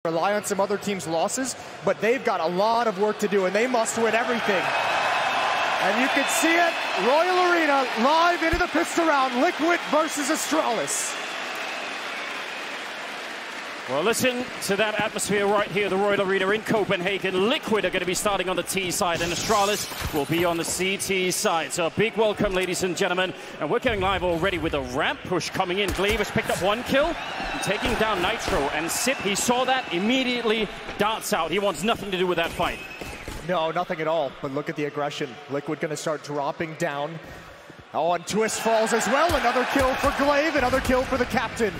Rely on some other teams' losses, but they've got a lot of work to do, and they must win everything. And you can see it, Royal Arena, live into the pistol round, Liquid versus Astralis. Well, listen to that atmosphere right here, the Royal Arena in Copenhagen. Liquid are going to be starting on the T side, and Astralis will be on the CT side. So a big welcome, ladies and gentlemen. And we're getting live already with a ramp push coming in. Glaive has picked up one kill, taking down Nitro. And Sip, he saw that, immediately darts out. He wants nothing to do with that fight. No, nothing at all. But look at the aggression. Liquid going to start dropping down. Oh, and Twist falls as well. Another kill for Glaive, another kill for the captain.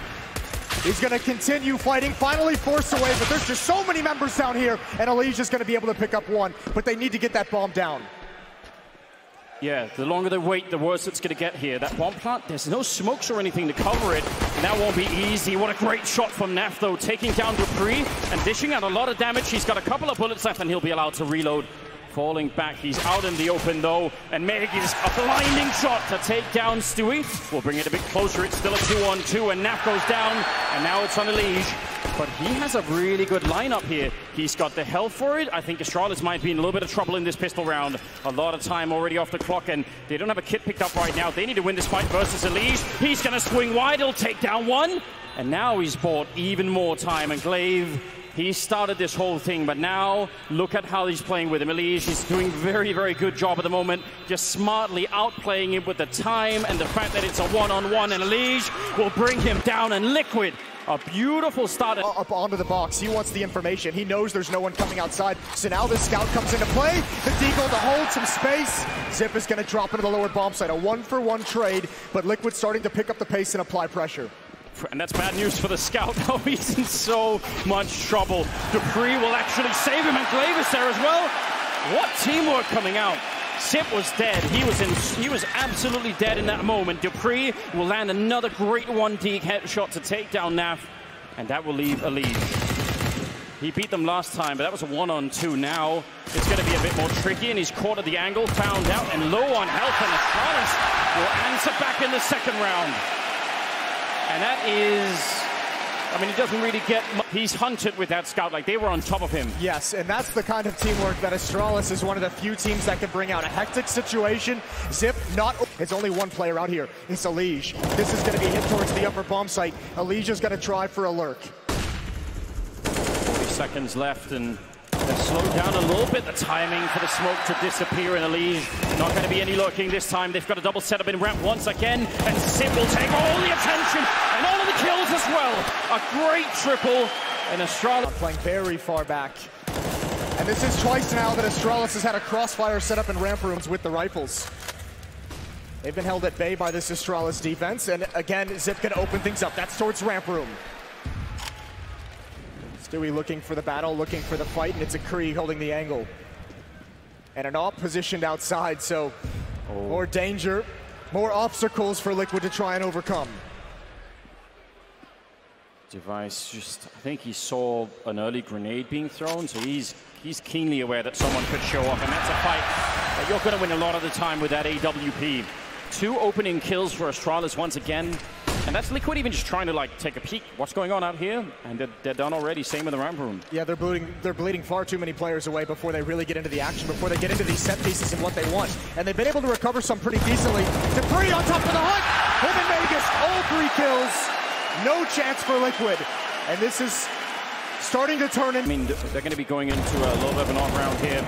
He's going to continue fighting, finally forced away, but there's just so many members down here, and Elijah's going to be able to pick up one, but they need to get that bomb down. Yeah, the longer they wait, the worse it's going to get here. That bomb plant, there's no smokes or anything to cover it, and that won't be easy. What a great shot from Naf, though, taking down Dupree and dishing out a lot of damage. He's got a couple of bullets left, and he'll be allowed to reload. Falling back, he's out in the open though, and Meg is a blinding shot to take down Stewie. We'll bring it a bit closer, it's still a 2-on-2, and Naf goes down, and now it's on Elige. But he has a really good lineup here. He's got the health for it. I think Astralis might be in a little bit of trouble in this pistol round. A lot of time already off the clock, and they don't have a kit picked up right now. They need to win this fight versus Elige. He's gonna swing wide, he'll take down one, and now he's bought even more time, and Glaive, he started this whole thing, but now look at how he's playing with him. Elige is doing a very, very good job at the moment, just smartly outplaying him with the time and the fact that it's a one-on-one, and Elige will bring him down, and Liquid, a beautiful start. Up onto the box, he wants the information. He knows there's no one coming outside, so now the scout comes into play. The deagle to hold some space. Zip is going to drop into the lower bomb site, a one-for-one trade, but Liquid starting to pick up the pace and apply pressure. And that's bad news for the scout. Oh, he's in so much trouble. Dupree will actually save him, and Glaive is there as well. What teamwork coming out. Sip was dead. He was absolutely dead in that moment. Dupree will land another great 1D headshot to take down Naf, and that will leave Elige. He beat them last time, but that was a 1-on-2. Now it's going to be a bit more tricky, and he's caught at the angle, found out, and low on health, and Astralis will answer back in the second round. And that is, I mean, he doesn't really get much. He's hunted with that scout, like they were on top of him. Yes, and that's the kind of teamwork that Astralis is one of the few teams that can bring out. A hectic situation. Zip, it's only one player out here. It's Elige. This is going to be hit towards the upper bomb site. Elige is going to try for a lurk. 40 seconds left, and they've slowed down a little bit the timing for the smoke to disappear, and Elige not going to be any lurking this time. They've got a double setup in ramp once again, and Sip will take all the attention and all of the kills as well. A great triple, and Astralis playing very far back. And this is twice now that Astralis has had a crossfire set up in ramp rooms with the rifles. They've been held at bay by this Astralis defense, and again, Zip can open things up. That's towards ramp room. Stewie looking for the battle, looking for the fight, and it's a Krieg holding the angle. And an AWP positioned outside, so more danger, more obstacles for Liquid to try and overcome. Device just, I think he saw an early grenade being thrown, so he's keenly aware that someone could show up, and that's a fight that you're going to win a lot of the time with that AWP. 2 opening kills for Astralis once again. And that's Liquid even just trying to like take a peek what's going on out here, and they're done already. Same with the ramp room. Yeah, they're bleeding far too many players away before they really get into the action, before they get into these set pieces and what they want. And they've been able to recover some pretty decently. Dupree on top of the hunt. Him and Vegas, all 3 kills. No chance for Liquid. And this is starting to turn in. I mean, they're going to be going into a little bit of an off round here.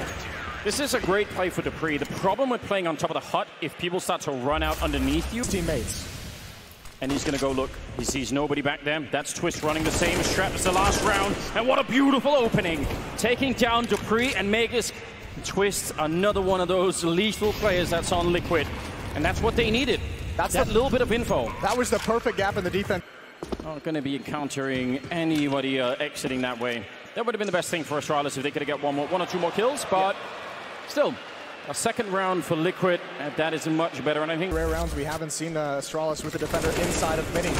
This is a great play for Dupree. The problem with playing on top of the hut, if people start to run out underneath you, teammates. And he's going to go look. He sees nobody back there. That's Twist running the same strat as the last round. And what a beautiful opening. Taking down Dupree and Megas. Twist, another one of those lethal players that's on Liquid. And that's what they needed. That's that little bit of info. That was the perfect gap in the defense. Not going to be encountering anybody exiting that way. That would have been the best thing for Astralis if they could have got one or two more kills. But still, a second round for Liquid, that is much better, and I think rare rounds we haven't seen Astralis with the defender inside of Mini.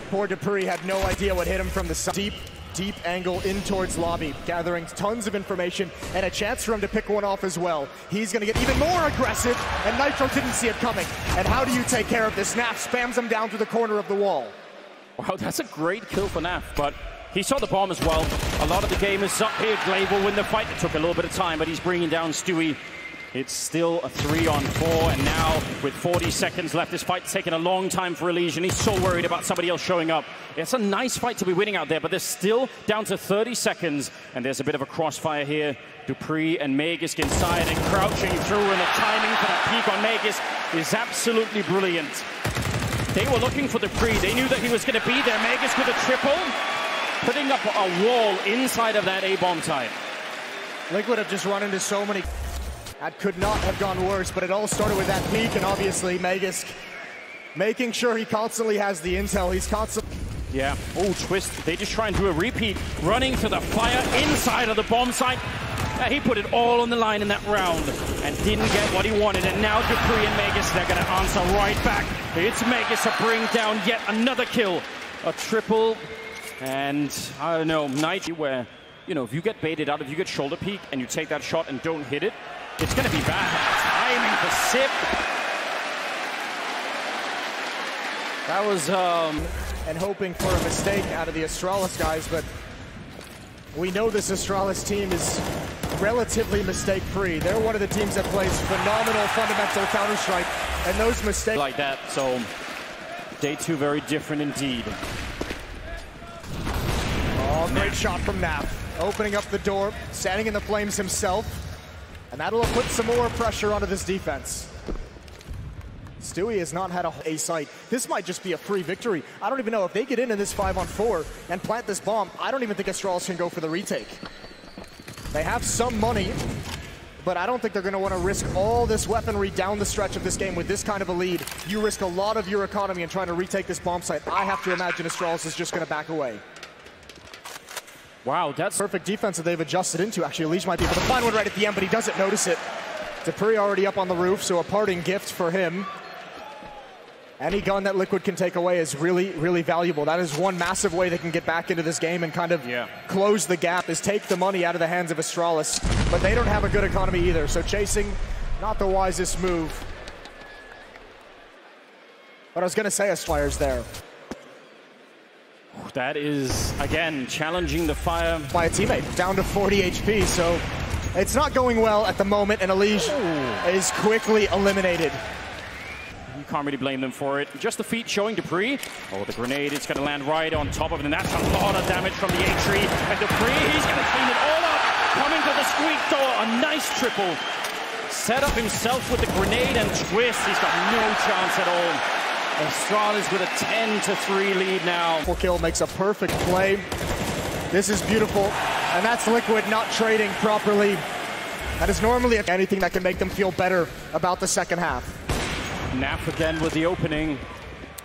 Poor Dupree had no idea what hit him from the side. Deep angle in towards lobby, gathering tons of information and a chance for him to pick one off as well. He's going to get even more aggressive, and Nitro didn't see it coming. And how do you take care of this? Naf spams him down to the corner of the wall. Wow, that's a great kill for Naf, but He saw the bomb as well. A lot of the game is up here. Glaive will win the fight. It took a little bit of time, but he's bringing down Stewie. It's still a 3-on-4, and now with 40 seconds left, this fight's taken a long time for Elysian. He's so worried about somebody else showing up. It's a nice fight to be winning out there, but they're still down to 30 seconds, and there's a bit of a crossfire here. Dupree and Magisk inside and crouching through, and the timing for that peak on Magisk is absolutely brilliant. They were looking for Dupree. They knew that he was going to be there. Magisk with a triple, putting up a wall inside of that A-bomb site. Liquid have just run into so many. That could not have gone worse, but it all started with that peak, and obviously Magisk making sure he constantly has the intel. He's constantly... Yeah. Oh, Twist. They just try and do a repeat. Running to the fire inside of the bomb site. He put it all on the line in that round and didn't get what he wanted. And now Dupree and Magisk, they're going to answer right back. It's Magisk to bring down yet another kill. A triple. And, I don't know, Nitro, where, you know, if you get baited out, if you get shoulder peek and you take that shot and don't hit it, it's going to be bad. Timing for Sip. That was... And hoping for a mistake out of the Astralis guys, but we know this Astralis team is relatively mistake-free. They're one of the teams that plays phenomenal fundamental Counter-Strike, and those mistakes... Like that, so day 2 very different indeed. Oh, great shot from Naf. Opening up the door, standing in the flames himself. And that'll put some more pressure onto this defense. Stewie has not had a sight. This might just be a free victory. I don't even know if they get in this 5-on-4 and plant this bomb. I don't even think Astralis can go for the retake. They have some money, but I don't think they're going to want to risk all this weaponry down the stretch of this game with this kind of a lead. You risk a lot of your economy in trying to retake this bomb site. I have to imagine Astralis is just going to back away. Wow, that's perfect defense that they've adjusted into. Actually, Elige might be able to find one right at the end, but he doesn't notice it. Dupree already up on the roof, so a parting gift for him. Any gun that Liquid can take away is really, really valuable. That is one massive way they can get back into this game and kind of close the gap, is take the money out of the hands of Astralis. But they don't have a good economy either, so chasing, not the wisest move. But I was going to say Astralis there. That is, again, challenging the fire. By a teammate, down to 40 HP, so it's not going well at the moment, and Elige is quickly eliminated. You can't really blame them for it. Just the feet showing Dupree. Oh, the grenade is going to land right on top of it, and that's a lot of damage from the A-tree. And Dupree, he's going to clean it all up. Coming to the squeak door, a nice triple. Set up himself with the grenade and Twist. He's got no chance at all. Astralis with a 10-3 lead now. Kill makes a perfect play. This is beautiful, and that's Liquid not trading properly. That is normally anything that can make them feel better about the second half. Naf again with the opening.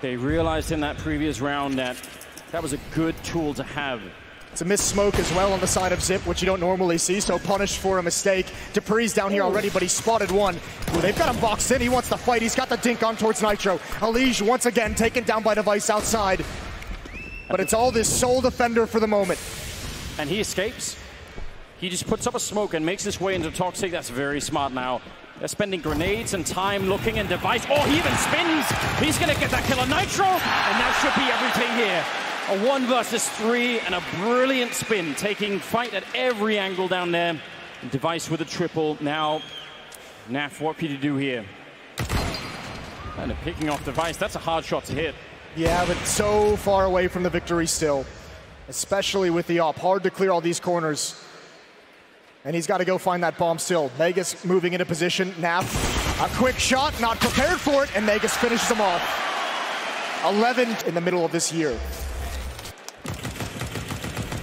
They realized in that previous round that that was a good tool to have. It's a missed smoke as well on the side of Zip, which you don't normally see, so punished for a mistake. Dupree's down here already, but he spotted one. Ooh, they've got him boxed in. He wants to fight. He's got the dink on towards Nitro. Elige once again taken down by Device outside. But it's all this sole defender for the moment. And he escapes. He just puts up a smoke and makes his way into Toxic. That's very smart now. They're spending grenades and time looking, and Device, oh, he even spins. He's going to get that kill on Nitro, and that should be everything here. A 1 versus 3 and a brilliant spin, taking fight at every angle down there. Device with a triple. Now, Naf, what can you do here? And picking off Device, that's a hard shot to hit. Yeah, but so far away from the victory still, especially with the op. Hard to clear all these corners. And he's got to go find that bomb still. Magisk moving into position. Naf, a quick shot, not prepared for it, and Magisk finishes him off. 11 in the middle of this year.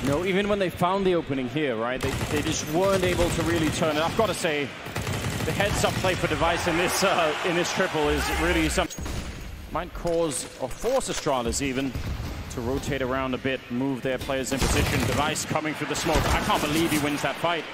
No, even when they found the opening here, right, they just weren't able to really turn it. I've got to say, the heads-up play for Device in this triple is really something. Might cause or force Astralis even to rotate around a bit, move their players in position. Device coming through the smoke. I can't believe he wins that fight.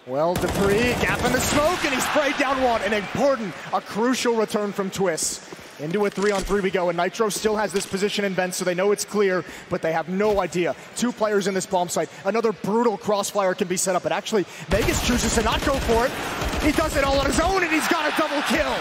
Well, Dupree, gap in the smoke, and he sprayed down one. An important, a crucial return from Twist. Into a 3-on-3 we go, and Nitro still has this position in vent, so they know it's clear, but they have no idea. 2 players in this bomb site. Another brutal crossfire can be set up, but actually, Magisk chooses to not go for it. He does it all on his own, and he's got a double kill.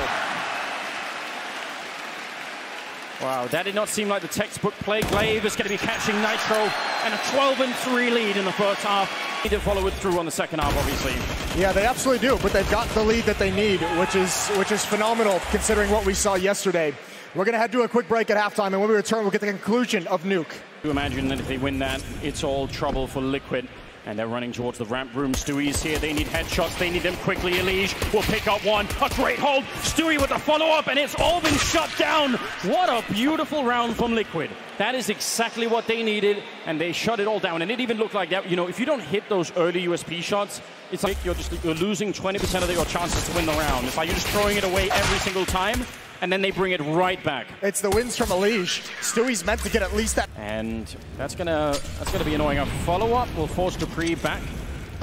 Wow, that did not seem like the textbook play. Glaive is going to be catching Nitro, and a 12-3 lead in the first half. Need to follow it through on the second half, obviously. Yeah, they absolutely do, but they've got the lead that they need, which is phenomenal considering what we saw yesterday. We're going to head to a quick break at halftime, and when we return, we'll get the conclusion of Nuke. You imagine that if they win that, it's all trouble for Liquid. And they're running towards the ramp room. Stewie's here. They need headshots. They need them quickly. Elige will pick up one. A great hold. Stewie with the follow-up, and it's all been shut down. What a beautiful round from Liquid. That is exactly what they needed, and they shut it all down. And it even looked like that. You know, if you don't hit those early USP shots, it's like you're losing 20% of your chances to win the round. It's like you're just throwing it away every single time, and then they bring it right back. It's the wins from Elige. Stewie's meant to get at least that. And that's gonna be annoying. A follow-up will force Dupree back.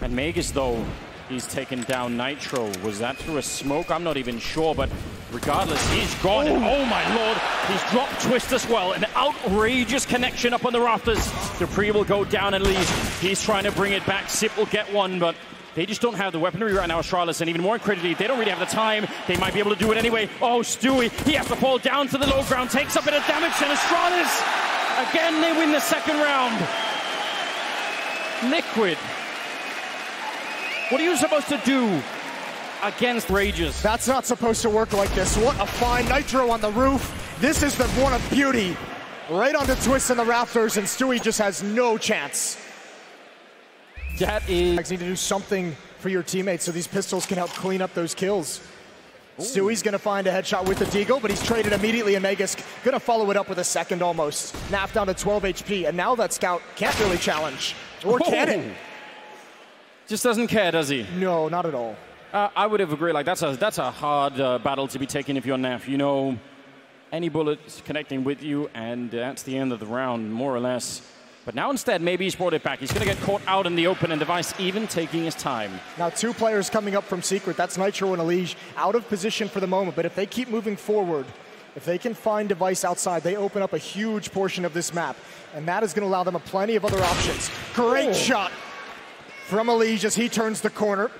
And Magus, though, he's taken down Nitro. Was that through a smoke? I'm not even sure, but regardless, he's gone. And oh my lord, he's dropped Twist as well. An outrageous connection up on the rafters. Dupree will go down and leave. He's trying to bring it back. Sip will get one, but they just don't have the weaponry right now, Astralis, and even more critically, they don't really have the time. They might be able to do it anyway. Oh, Stewie, he has to fall down to the low ground, takes a bit of damage, and Astralis, again, they win the second round. Liquid, what are you supposed to do against Rages? That's not supposed to work like this. What a fine Nitro on the roof. This is the one of beauty. Right onto Twist in the rafters, and Stewie just has no chance. That is... You need to do something for your teammates so these pistols can help clean up those kills. Ooh. Stewie's going to find a headshot with the Deagle, but he's traded immediately, and Magus going to follow it up with a second almost. Naf down to 12 HP, and now that Scout can't really challenge. Or can it? Just doesn't care, does he? No, not at all. I would have agreed. Like, that's a hard battle to be taken if you're Naf. You know, any bullets connecting with you, and that's the end of the round, more or less. But now instead, maybe he's brought it back. He's going to get caught out in the open, and Device even taking his time. Now 2 players coming up from Secret. That's Nitro and Elige, out of position for the moment. But if they keep moving forward, if they can find Device outside, they open up a huge portion of this map. And that is going to allow them plenty of other options. Great shot from Elige as he turns the corner.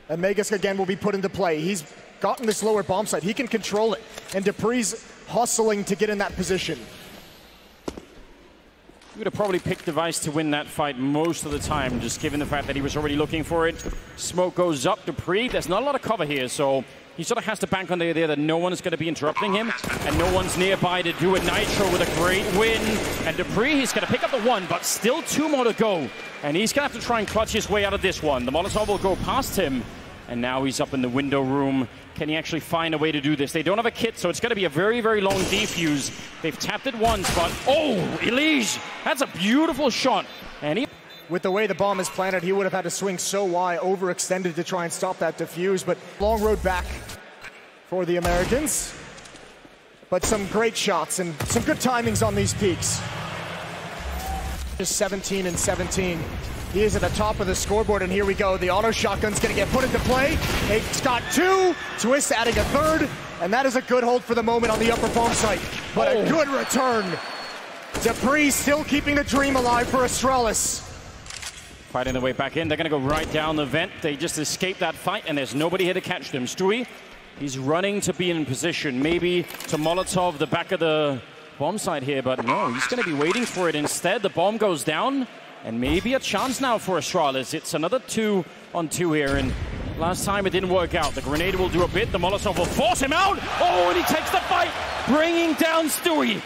And Magus again will be put into play. He's gotten this lower bomb site. He can control it. And Dupree's hustling to get in that position. He would have probably picked Device to win that fight most of the time, just given the fact that he was already looking for it. Smoke goes up. Dupree, there's not a lot of cover here, so he sort of has to bank on the idea that no one is going to be interrupting him, and no one's nearby to do it. Nitro with a great win. And Dupree, he's going to pick up the one, but still 2 more to go. And he's going to have to try and clutch his way out of this one. The Molotov will go past him, and now he's up in the window room. Can he actually find a way to do this? They don't have a kit, so it's going to be a very, very long defuse. They've tapped it once, but oh, Elige, that's a beautiful shot. And he... With the way the bomb is planted, he would have had to swing so wide, overextended to try and stop that defuse, but long road back for the Americans. But some great shots and some good timings on these peaks. Just 17 and 17. He is at the top of the scoreboard, and here we go. The auto shotgun's going to get put into play. It's got 2. Twist adding a 3rd, and that is a good hold for the moment on the upper bomb site. But a good return. Dupree still keeping the dream alive for Astralis. Fighting their way back in. They're going to go right down the vent. They just escaped that fight, and there's nobody here to catch them. Stewie, he's running to be in position. Maybe to Molotov the back of the bomb site here, but no, he's going to be waiting for it. Instead, the bomb goes down. And maybe a chance now for Astralis. It's another 2-on-2 here, and last time it didn't work out. The grenade will do a bit. The Molotov will force him out. Oh, and he takes the fight, bringing down Stewie.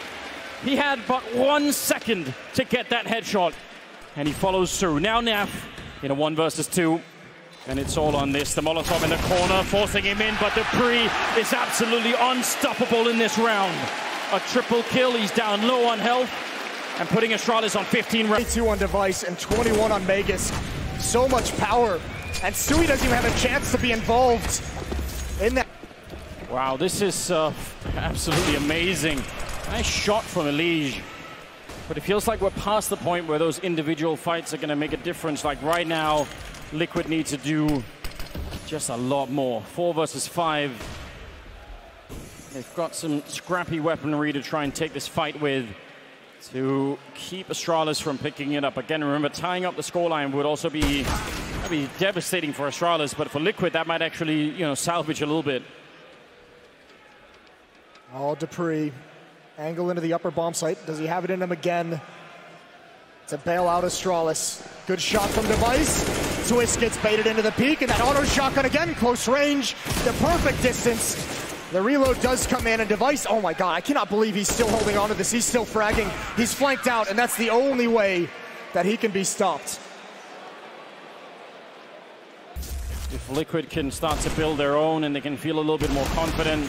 He had but 1 second to get that headshot, and he follows through. Now Naf in a 1 versus 2, and it's all on this. The Molotov in the corner, forcing him in, but Dupree is absolutely unstoppable in this round. A triple kill. He's down low on health. And putting Astralis on 15 rounds. 22 on Device and 21 on Magus. So much power. And Stewie doesn't even have a chance to be involved in that. Wow, this is absolutely amazing. Nice shot from Elige. But it feels like we're past the point where those individual fights are going to make a difference. Like right now, Liquid needs to do just a lot more. 4 versus 5. They've got some scrappy weaponry to try and take this fight with, to keep Astralis from picking it up. Again, remember, tying up the scoreline would also be devastating for Astralis, but for Liquid, that might actually, salvage a little bit. Oh, Dupree. Angle into the upper bomb site. Does he have it in him again? To bail out Astralis. Good shot from Device. Twist gets baited into the peak, and that auto shotgun again, close range, the perfect distance. The reload does come in, and Device, oh my god, I cannot believe he's still holding on to this. He's still fragging. He's flanked out, and that's the only way that he can be stopped. If Liquid can start to build their own and they can feel a little bit more confident,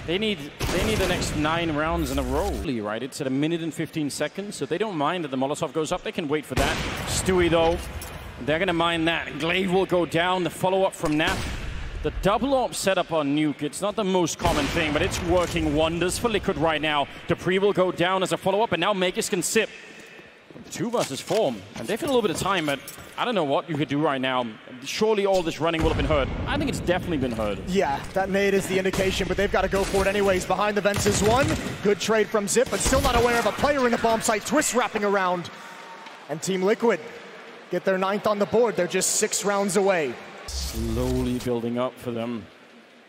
they need the next 9 rounds in a row, right? It's at 1 minute and 15 seconds, so they don't mind that the Molotov goes up. They can wait for that. Stewie, though, they're going to mind that. Glaive will go down. The follow-up from Nap. The double AWP setup on Nuke, it's not the most common thing, but it's working wonders for Liquid right now. Dupree will go down as a follow-up, and now Magus can sip. 2 versus 4, and they've got a little bit of time, but I don't know what you could do right now. Surely all this running will have been heard. I think it's definitely been heard. Yeah, that nade is the indication, but they've got to go for it anyways. Behind the vents is one. Good trade from Zip, but still not aware of a player in the bomb site. Twist wrapping around. And Team Liquid get their 9th on the board. They're just 6 rounds away. Slowly building up for them.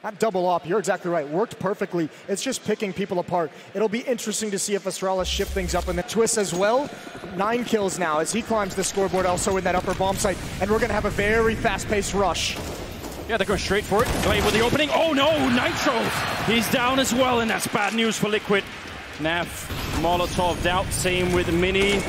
That double op, you're exactly right, worked perfectly. It's just picking people apart. It'll be interesting to see if Astralis shift things up in the Twist as well. 9 kills now as he climbs the scoreboard also in that upper bomb site. And we're going to have a very fast-paced rush. Yeah, they're going straight for it. Glaive with the opening. Oh no, Nitro! He's down as well, and that's bad news for Liquid. Naf, Molotov out, same with Mini.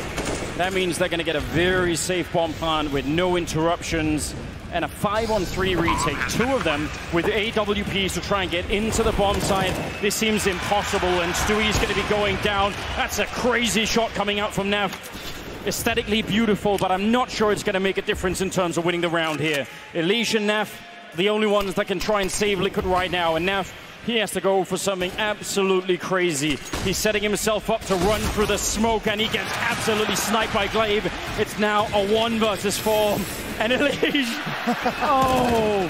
That means they're going to get a very safe bomb plant with no interruptions. And a 5-on-3 retake, 2 of them with AWPs to try and get into the bomb site. This seems impossible, and Stewie's going to be going down. That's a crazy shot coming out from Nav. Aesthetically beautiful, but I'm not sure it's going to make a difference in terms of winning the round here. Elish and Nav, the only ones that can try and save Liquid right now, and Nav, he has to go for something absolutely crazy. He's setting himself up to run through the smoke, and he gets absolutely sniped by Glaive. It's now a 1 versus 4. And Elish, oh,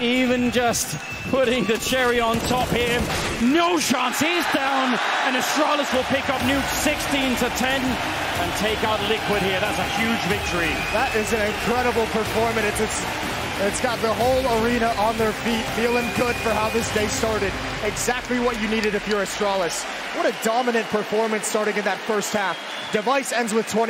even just putting the cherry on top here. No chance, he's down, and Astralis will pick up Nuke 16-10 and take out Liquid here. That's a huge victory. That is an incredible performance. It's got the whole arena on their feet, feeling good for how this day started. Exactly what you needed if you're Astralis. What a dominant performance starting in that first half. Device ends with 20.